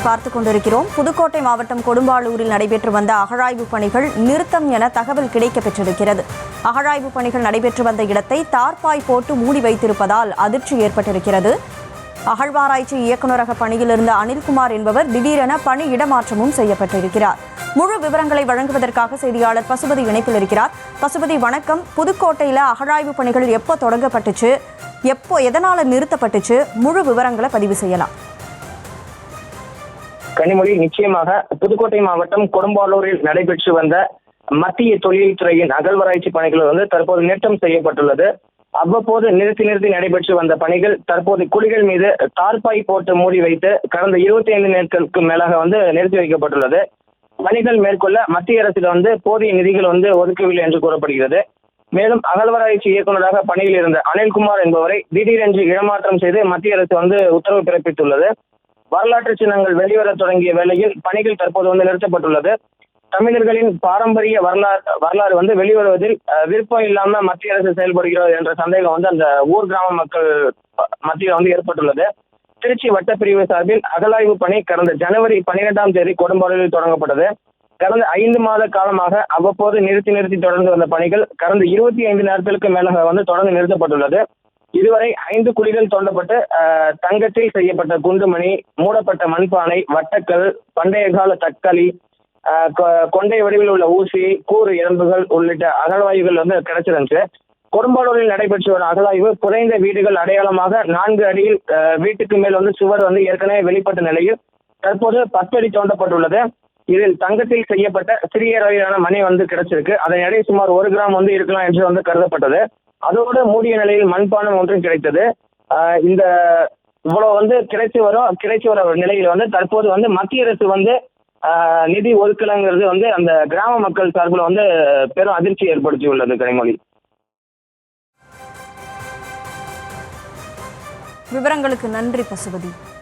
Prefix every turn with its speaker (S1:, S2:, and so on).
S1: பார்த்துக் கொண்டிருக்கிறோம். புதுக்கோட்டை மாவட்டம் கொடும்பாளூரில் நடைபெற்று வந்த அகழாய்வு பணிகள் நிறுத்தம் என தகவல் கிடைக்கப்பெற்றிருக்கிறது. அகழாய்வு பணிகள் நடைபெற்று வந்த இடத்தை தார்பாய் போட்டு மூடி வைத்திருப்பதால் அதிர்ச்சி ஏற்பட்டிருக்கிறது. அகழ்வாராய்ச்சி இயக்குநரக பணியில் இருந்த அனில்குமார் என்பவர் திடீரென பணி இடமாற்றமும் செய்யப்பட்டிருக்கிறார். முழு விவரங்களை வழங்குவதற்காக செய்தியாளர் பசுபதி இணைப்பில் இருக்கிறார். பசுபதி வணக்கம். புதுக்கோட்டையில அகழாய்வு பணிகள் எப்போ தொடங்கப்பட்டுச்சு, எப்போ எதனால நிறுத்தப்பட்டுச்சு, முழு விவரங்களை பதிவு செய்யலாம்.
S2: கனிமொழி, நிச்சயமாக புதுக்கோட்டை மாவட்டம் கொடும்பாளூரில் நடைபெற்று வந்த மத்திய தொழில்துறையின் அகழ்வாராய்ச்சி பணிகள் தற்போது நிறுத்தம் செய்யப்பட்டுள்ளது. அவ்வப்போது நிறுத்தி நடைபெற்று வந்த பணிகள் தற்போது குழிகள் மீது தார்பாய் போட்டு மூடி வைத்து கடந்த 25 நாட்களுக்கு மேலாக நிறுத்தி வைக்கப்பட்டுள்ளது. பணிகள் மேற்கொள்ள மத்திய அரசில் போதிய நிதிகள் ஒதுக்கவில்லை என்று கூறப்படுகிறது. மேலும் அகழ்வாராய்ச்சி இயக்குநராக பணியில் இருந்த அனில்குமார் என்பவரை திடீரென்று இடமாற்றம் செய்து மத்திய அரசு உத்தரவு பிறப்பித்துள்ளது. வரலாற்று சின்னங்கள் வெளிவர தொடங்கிய வேளையில் பணிகள் தற்போது நிறுத்தப்பட்டுள்ளது. தமிழர்களின் பாரம்பரிய வரலாறு வெளிவருவதில் விருப்பம் இல்லாம மத்திய அரசு செயல்படுகிறது என்ற சந்தேகம் அந்த ஊர் கிராம மக்கள் மத்தியில் ஏற்பட்டுள்ளது. திருச்சி வட்டப்பிரிவு சார்பில் அகழாய்வு பணி கடந்த ஜனவரி 12ஆம் தேதி கொடும்பாளூரில் தொடங்கப்பட்டது. கடந்த 5 மாத காலமாக அவ்வப்போது நிறுத்தி தொடர்ந்து வந்த பணிகள் கடந்த 25 நாட்களுக்கு மேலாக தொடர்ந்து நிறுத்தப்பட்டுள்ளது. இதுவரை 5 குழிகள் தோண்டப்பட்டு தங்கத்தில் செய்யப்பட்ட குண்டுமணி, மூடப்பட்ட மண்பானை, வட்டக்கல், பண்டைய கால தக்காளி, கொண்டை வடிவில் உள்ள ஊசி, கூறு எலும்புகள் உள்ளிட்ட அகழ்வாய்வுகள் கிடைச்சிருந்துச்சு. கொடும்பாளூரில் நடைபெற்று வரும் அகழாய்வு குறைந்த வீடுகள் அடையாளமாக 4 அடியில் வீட்டுக்கு மேல் சுவர் ஏற்கனவே வெளிப்பட்ட நிலையில் தற்போது 10 அடி தோண்டப்பட்டுள்ளது. இதில் தங்கத்தில் செய்யப்பட்ட சிறிய அளவிலான மணி கிடைச்சிருக்கு. அதன் எடை சுமார் 1 கிராம் இருக்கலாம் என்று கருதப்பட்டது. அதோடு மூடிய நிலையில் மண்பானம் ஒன்றும் கிடைத்தது. இந்த இவ்வளவு கிடைச்சி வர நிலையில் தற்போது மத்திய அரசு நிதி ஒதுக்கலங்கிறது அந்த கிராம மக்கள் சார்பில் பெரும் அதிர்ச்சி ஏற்படுத்தியுள்ளது. கனிமொழி,
S1: விவரங்களுக்கு நன்றி பசுபதி.